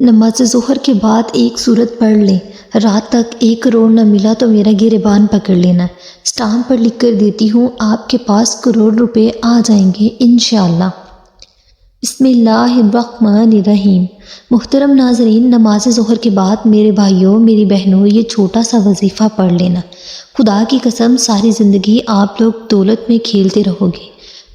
نماز ظہر کے بعد ایک سورت پڑھ لیں۔ رات تک 1 کروڑ نہ ملا تو میرا گریبان پکڑ لینا۔ سٹامپ پر لکھ کر دیتی ہوں، آپ کے پاس کروڑ روپے آ جائیں گے انشاءاللہ۔ بسم اللہ الرحمن الرحیم۔ محترم ناظرین، نماز ظہر کے بعد میرے بھائیوں میری بہنوں یہ چھوٹا سا وظیفہ پڑھ لینا۔ خدا کی قسم ساری زندگی آپ لوگ دولت میں کھیلتے رہو گے،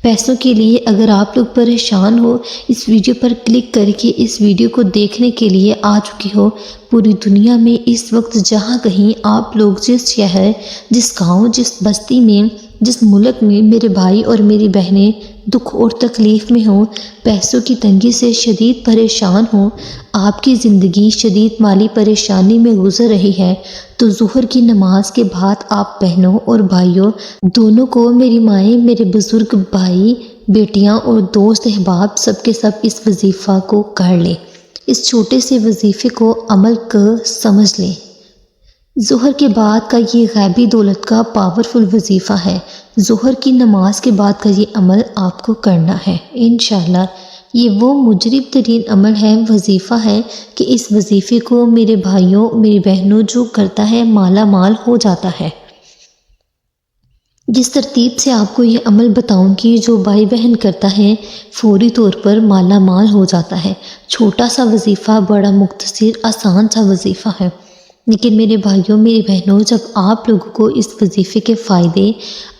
پیسوں کے لیے۔ اگر آپ لوگ پریشان ہو، اس ویڈیو پر کلک کر کے اس ویڈیو کو دیکھنے کے لیے آ چکے ہو۔ پوری دنیا میں اس وقت جہاں کہیں آپ لوگ جس شہر، جس گاؤں، جس بستی میں، جس ملک میں میرے بھائی اور میری بہنیں دکھ اور تکلیف میں ہوں، پیسوں کی تنگی سے شدید پریشان ہوں، آپ کی زندگی شدید مالی پریشانی میں گزر رہی ہے، تو ظہر کی نماز کے بعد آپ بہنوں اور بھائیوں دونوں کو، میری مائیں، میرے بزرگ بھائی بیٹیاں اور دوست احباب سب کے سب اس وظیفہ کو کر لیں۔ اس چھوٹے سے وظیفے کو عمل کر سمجھ لیں۔ ظہر کے بعد کا یہ غیبی دولت کا پاورفل وظیفہ ہے۔ ظہر کی نماز کے بعد کا یہ عمل آپ کو کرنا ہے انشاءاللہ۔ یہ وہ مجرب ترین عمل ہے، وظیفہ ہے کہ اس وظیفے کو میرے بھائیوں میری بہنوں جو کرتا ہے مالا مال ہو جاتا ہے۔ جس ترتیب سے آپ کو یہ عمل بتاؤں گی، جو بھائی بہن کرتا ہے فوری طور پر مالا مال ہو جاتا ہے۔ چھوٹا سا وظیفہ، بڑا مختصر آسان سا وظیفہ ہے، لیکن میرے بھائیوں میری بہنوں جب آپ لوگوں کو اس وظیفے کے فائدے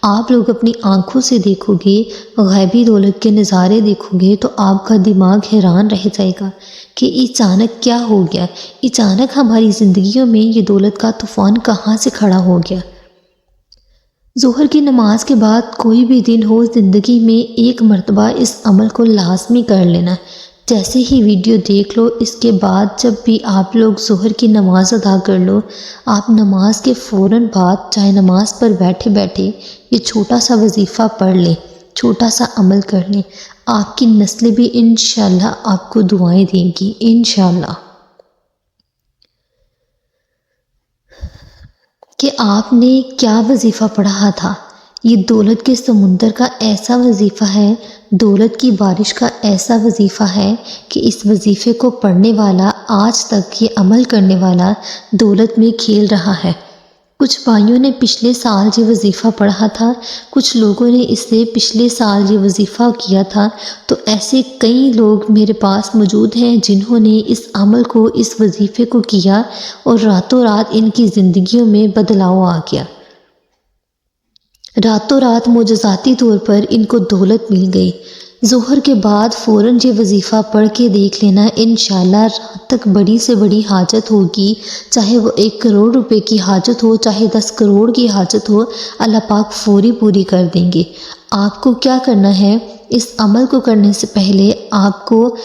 آپ لوگ اپنی آنکھوں سے دیکھو گے، غیبی دولت کے نظارے دیکھو گے، تو آپ کا دماغ حیران رہ جائے گا کہ اچانک کیا ہو گیا، اچانک ہماری زندگیوں میں یہ دولت کا طوفان کہاں سے کھڑا ہو گیا۔ ظہر کی نماز کے بعد کوئی بھی دن ہو، زندگی میں ایک مرتبہ اس عمل کو لازمی کر لینا۔ جیسے ہی ویڈیو دیکھ لو، اس کے بعد جب بھی آپ لوگ ظہر کی نماز ادا کر لو، آپ نماز کے فوراً بعد چاہے نماز پر بیٹھے بیٹھے یہ چھوٹا سا وظیفہ پڑھ لیں، چھوٹا سا عمل کر لیں۔ آپ کی نسلیں بھی انشاءاللہ آپ کو دعائیں دیں گی انشاءاللہ۔ کہ آپ نے کیا وظیفہ پڑھا تھا۔ یہ دولت کے سمندر کا ایسا وظیفہ ہے، دولت کی بارش کا ایسا وظیفہ ہے کہ اس وظیفے کو پڑھنے والا، آج تک یہ عمل کرنے والا دولت میں کھیل رہا ہے۔ کچھ بھائیوں نے پچھلے سال یہ وظیفہ پڑھا تھا، کچھ لوگوں نے اس سے پچھلے سال یہ وظیفہ کیا تھا، تو ایسے کئی لوگ میرے پاس موجود ہیں جنہوں نے اس عمل کو، اس وظیفے کو کیا اور راتوں رات ان کی زندگیوں میں بدلاؤ آ گیا۔ راتوں رات معجزاتی طور پر ان کو دولت مل گئی۔ ظہر کے بعد فوراً یہ وظیفہ پڑھ کے دیکھ لینا، انشاءاللہ رات تک بڑی سے بڑی حاجت ہوگی، چاہے وہ 1 کروڑ روپے کی حاجت ہو، چاہے 10 کروڑ کی حاجت ہو، اللہ پاک فوری پوری کر دیں گے۔ آپ کو کیا کرنا ہے، اس عمل کو کرنے سے پہلے آپ کو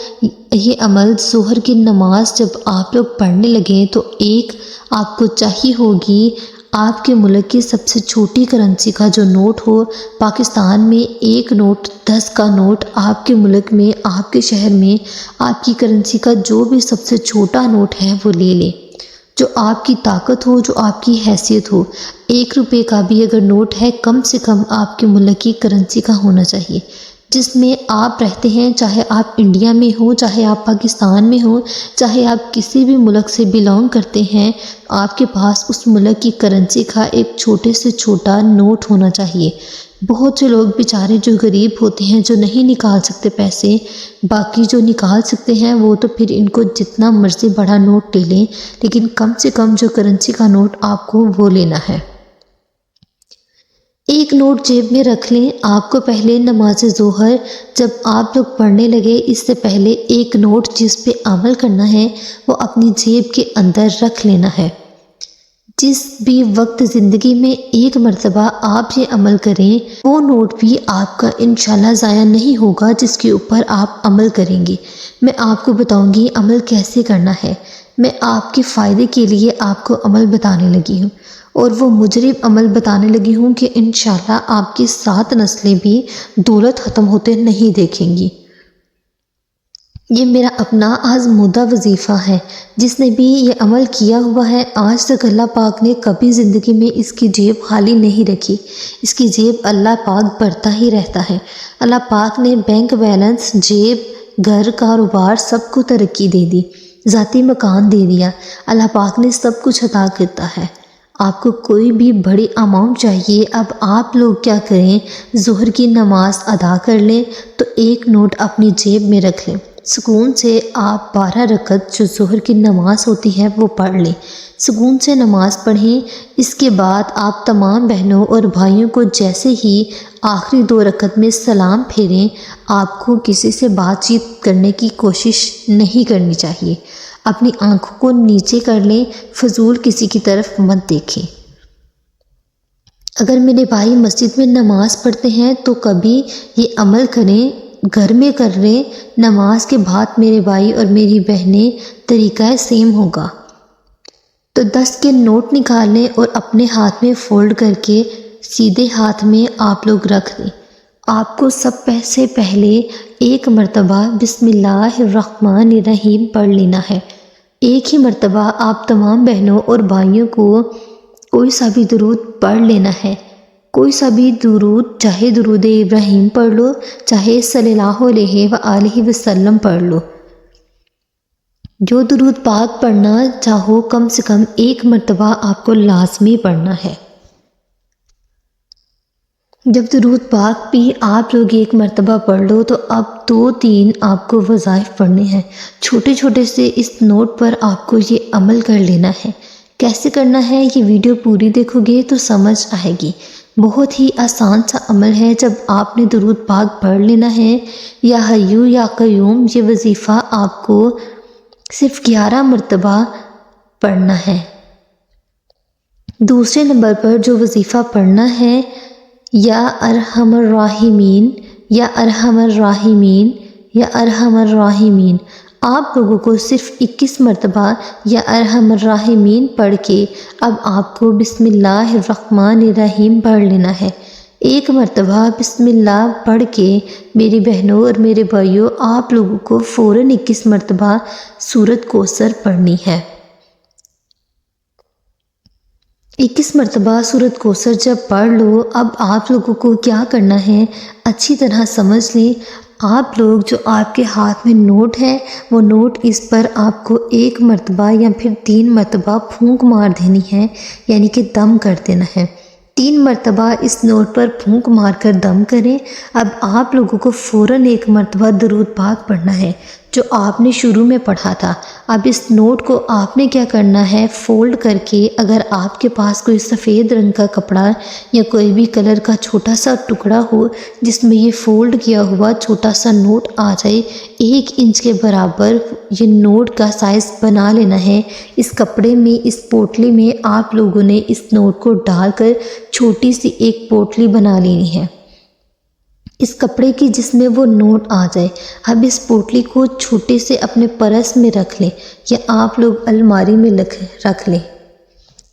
یہ عمل ظہر کی نماز جب آپ لوگ پڑھنے لگیں تو ایک آپ کو چاہیے ہوگی، آپ کے ملک کی سب سے چھوٹی کرنسی کا جو نوٹ ہو، پاکستان میں 1 نوٹ 10 کا نوٹ، آپ کے ملک میں، آپ کے شہر میں آپ کی کرنسی کا جو بھی سب سے چھوٹا نوٹ ہے وہ لے لیں، جو آپ کی طاقت ہو، جو آپ کی حیثیت ہو۔ 1 روپے کا بھی اگر نوٹ ہے، کم سے کم آپ کے ملک کی کرنسی کا ہونا چاہیے، جس میں آپ رہتے ہیں، چاہے آپ انڈیا میں ہوں، چاہے آپ پاکستان میں ہوں، چاہے آپ کسی بھی ملک سے بلانگ کرتے ہیں، آپ کے پاس اس ملک کی کرنسی کا ایک چھوٹے سے چھوٹا نوٹ ہونا چاہیے۔ بہت سے لوگ بیچارے جو غریب ہوتے ہیں، جو نہیں نکال سکتے پیسے، باقی جو نکال سکتے ہیں وہ تو پھر ان کو جتنا مرضی بڑا نوٹ لے لیں، لیکن کم سے کم جو کرنسی کا نوٹ آپ کو وہ لینا ہے۔ 1 نوٹ جیب میں رکھ لیں۔ آپ کو پہلے نماز ظہر جب آپ لوگ پڑھنے لگے، اس سے پہلے 1 نوٹ جس پہ عمل کرنا ہے وہ اپنی جیب کے اندر رکھ لینا ہے۔ جس بھی وقت زندگی میں 1 مرتبہ آپ یہ عمل کریں، وہ نوٹ بھی آپ کا انشاءاللہ ضائع نہیں ہوگا جس کے اوپر آپ عمل کریں گے۔ میں آپ کو بتاؤں گی عمل کیسے کرنا ہے، میں آپ کے فائدے کے لیے آپ کو عمل بتانے لگی ہوں، اور وہ مجرب عمل بتانے لگی ہوں کہ انشاءاللہ آپ کی 7 نسلیں بھی دولت ختم ہوتے نہیں دیکھیں گی۔ یہ میرا اپنا آزمودہ وظیفہ ہے، جس نے بھی یہ عمل کیا ہوا ہے، آج تک اللہ پاک نے کبھی زندگی میں اس کی جیب خالی نہیں رکھی، اس کی جیب اللہ پاک بھرتا ہی رہتا ہے۔ اللہ پاک نے بینک بیلنس، جیب، گھر، کاروبار سب کو ترقی دے دی۔ ذاتی مکان دے دیا۔ اللہ پاک نے سب کچھ عطا کرتا ہے۔ آپ کو کوئی بھی بڑی اماؤنٹ چاہیے، اب آپ لوگ کیا کریں، ظہر کی نماز ادا کر لیں تو ایک نوٹ اپنی جیب میں رکھ لیں، سکون سے آپ 12 رکعت جو ظہر کی نماز ہوتی ہے وہ پڑھ لیں، سکون سے نماز پڑھیں۔ اس کے بعد آپ تمام بہنوں اور بھائیوں کو جیسے ہی آخری 2 رکعت میں سلام پھیریں، آپ کو کسی سے بات چیت کرنے کی کوشش نہیں کرنی چاہیے۔ اپنی آنکھوں کو نیچے کر لیں، فضول کسی کی طرف مت دیکھیں۔ اگر میرے بھائی مسجد میں نماز پڑھتے ہیں تو کبھی یہ عمل کریں، گھر میں کر لیں، نماز کے بعد میرے بھائی اور میری بہنیں طریقہ سیم ہوگا۔ تو 10 کے نوٹ نکال لیں اور اپنے ہاتھ میں فولڈ کر کے سیدھے ہاتھ میں آپ لوگ رکھ دیں۔ آپ کو سب سے پہلے ایک مرتبہ بسم اللہ الرحمن الرحیم پڑھ لینا ہے۔ ایک ہی مرتبہ آپ تمام بہنوں اور بھائیوں کو کوئی سا بھی درود پڑھ لینا ہے، کوئی سا بھی درود، چاہے درود ابراہیم پڑھ لو، چاہے صلی اللہ علیہ وآلہ وسلم پڑھ لو۔ جو درود پاک پڑھنا چاہو کم سے کم ایک مرتبہ آپ کو لازمی پڑھنا ہے۔ جب درود پاک بھی آپ لوگ ایک مرتبہ پڑھ لو تو اب 2-3 آپ کو وظائف پڑھنے ہیں۔ چھوٹے چھوٹے سے اس نوٹ پر آپ کو یہ عمل کر لینا ہے۔ کیسے کرنا ہے یہ ویڈیو پوری دیکھو گے تو سمجھ آئے گی۔ بہت ہی آسان سا عمل ہے۔ جب آپ نے درود پاک پڑھ لینا ہے، یا حیو یا قیوم، یہ وظیفہ آپ کو صرف 11 مرتبہ پڑھنا ہے۔ دوسرے نمبر پر جو وظیفہ پڑھنا ہے، یا ارحم الراحمین، یا ارحم الراحمین، یا ارحم الراحمین، آپ لوگوں کو صرف 21 مرتبہ یا ارحم الراحمین پڑھ کے اب آپ کو بسم اللہ الرحمن الرحیم پڑھ لینا ہے۔ ایک مرتبہ بسم اللہ پڑھ کے میری بہنوں اور میرے بھائیوں، آپ لوگوں کو فوراً 21 مرتبہ سورۃ کوثر پڑھنی ہے۔ 21 مرتبہ سورۃ کوثر جب پڑھ لو، اب آپ لوگوں کو کیا کرنا ہے اچھی طرح سمجھ لیں۔ آپ لوگ جو آپ کے ہاتھ میں نوٹ ہے، وہ نوٹ اس پر آپ کو 1 مرتبہ یا پھر 3 مرتبہ پھونک مار دینی ہے، یعنی کہ دم کر دینا ہے۔ 3 مرتبہ اس نوٹ پر پھونک مار کر دم کریں۔ اب آپ لوگوں کو فوراً 1 مرتبہ درود پاک پڑھنا ہے جو آپ نے شروع میں پڑھا تھا۔ اب اس نوٹ کو آپ نے کیا کرنا ہے، فولڈ کر کے، اگر آپ کے پاس کوئی سفید رنگ کا کپڑا یا کوئی بھی کلر کا چھوٹا سا ٹکڑا ہو جس میں یہ فولڈ کیا ہوا چھوٹا سا نوٹ آ جائے، 1 انچ کے برابر یہ نوٹ کا سائز بنا لینا ہے۔ اس کپڑے میں، اس پوٹلی میں آپ لوگوں نے اس نوٹ کو ڈال کر چھوٹی سی ایک پوٹلی بنا لینی ہے، اس کپڑے کی جس میں وہ نوٹ آ جائے۔ اب اس پوٹلی کو چھوٹے سے اپنے پرس میں رکھ لیں، یا آپ لوگ الماری میں رکھ لیں،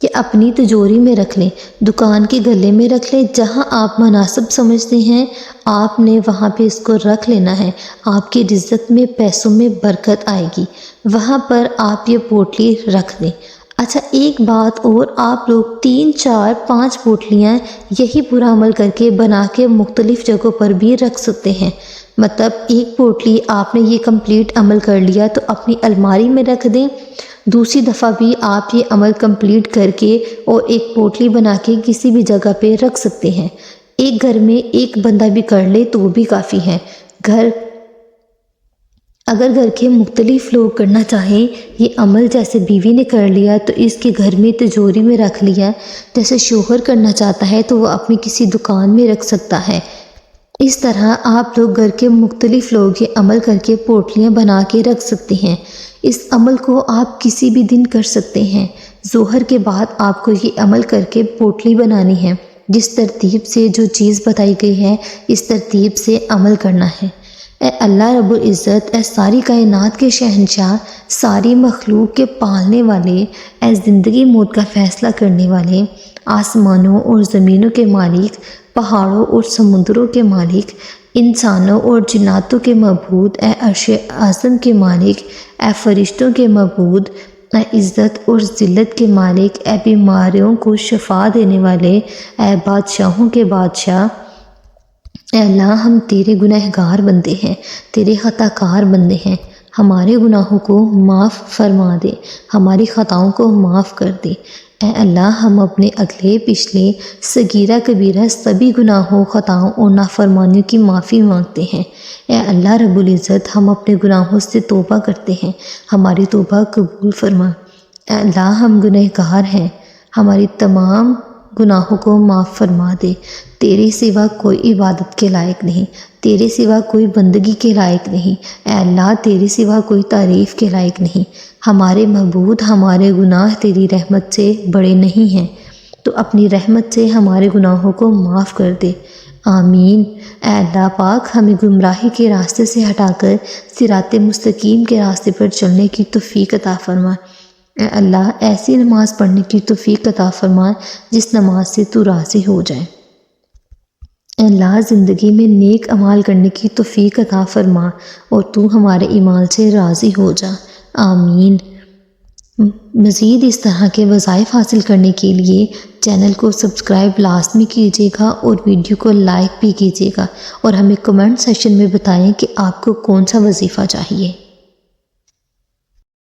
یا اپنی تجوری میں رکھ لیں، دکان کے گلے میں رکھ لیں، جہاں آپ مناسب سمجھتے ہیں آپ نے وہاں پہ اس کو رکھ لینا ہے۔ آپ کی رزق میں، پیسوں میں برکت آئے گی، وہاں پر آپ یہ پوٹلی رکھ دیں۔ اچھا ایک بات اور، آپ لوگ 3، 4، 5 پوٹلیاں یہی پورا عمل کر کے بنا کے مختلف جگہوں پر بھی رکھ سکتے ہیں۔ مطلب ایک پوٹلی آپ نے یہ کمپلیٹ عمل کر لیا تو اپنی الماری میں رکھ دیں، دوسری دفعہ بھی آپ یہ عمل کمپلیٹ کر کے اور ایک پوٹلی بنا کے کسی بھی جگہ پہ رکھ سکتے ہیں۔ ایک گھر میں ایک بندہ بھی کر لے تو وہ بھی کافی ہے۔ اگر گھر کے مختلف لوگ کرنا چاہیں یہ عمل، جیسے بیوی نے کر لیا تو اس کے گھر میں تجوری میں رکھ لیا، جیسے شوہر کرنا چاہتا ہے تو وہ اپنی کسی دکان میں رکھ سکتا ہے۔ اس طرح آپ لوگ گھر کے مختلف لوگ یہ عمل کر کے پوٹلیاں بنا کے رکھ سکتے ہیں۔ اس عمل کو آپ کسی بھی دن کر سکتے ہیں۔ ظہر کے بعد آپ کو یہ عمل کر کے پوٹلی بنانی ہے، جس ترتیب سے جو چیز بتائی گئی ہے اس ترتیب سے عمل کرنا ہے۔ اے اللہ رب العزت، اے ساری کائنات کے شہنشاہ، ساری مخلوق کے پالنے والے، اے زندگی موت کا فیصلہ کرنے والے، آسمانوں اور زمینوں کے مالک، پہاڑوں اور سمندروں کے مالک، انسانوں اور جناتوں کے معبود، اے عرش اعظم کے مالک، اے فرشتوں کے معبود، اے عزت اور ذلت کے مالک، اے بیماریوں کو شفا دینے والے، اے بادشاہوں کے بادشاہ، اے اللہ ہم تیرے گنہگار بندے ہیں، تیرے خطا کار بندے ہیں، ہمارے گناہوں کو معاف فرما دے، ہماری خطاؤں کو معاف کر دے۔ اے اللہ ہم اپنے اگلے پچھلے صغیرہ کبیرہ سبھی گناہوں، خطاؤں اور نافرمانیوں کی معافی مانگتے ہیں۔ اے اللہ رب العزت ہم اپنے گناہوں سے توبہ کرتے ہیں، ہماری توبہ قبول فرما۔ اے اللہ ہم گنہگار ہیں، ہماری تمام گناہوں کو معاف فرما دے۔ تیرے سوا کوئی عبادت کے لائق نہیں، تیرے سوا کوئی بندگی کے لائق نہیں۔ اے اللہ تیرے سوا کوئی تعریف کے لائق نہیں۔ ہمارے معبود، ہمارے گناہ تیری رحمت سے بڑے نہیں ہیں، تو اپنی رحمت سے ہمارے گناہوں کو معاف کر دے، آمین۔ اے اللہ پاک ہمیں گمراہی کے راستے سے ہٹا کر صراط مستقیم کے راستے پر چلنے کی توفیق عطا فرما۔ اے اللہ ایسی نماز پڑھنے کی توفیق عطا فرما جس نماز سے تو راضی ہو جائے۔ اے اللہ زندگی میں نیک اعمال کرنے کی توفیق عطا فرما اور تو ہمارے اعمال سے راضی ہو جا، آمین۔ مزید اس طرح کے وظائف حاصل کرنے کے لیے چینل کو سبسکرائب لازمی کیجیے گا اور ویڈیو کو لائک بھی کیجیے گا، اور ہمیں کمنٹ سیکشن میں بتائیں کہ آپ کو کون سا وظیفہ چاہیے۔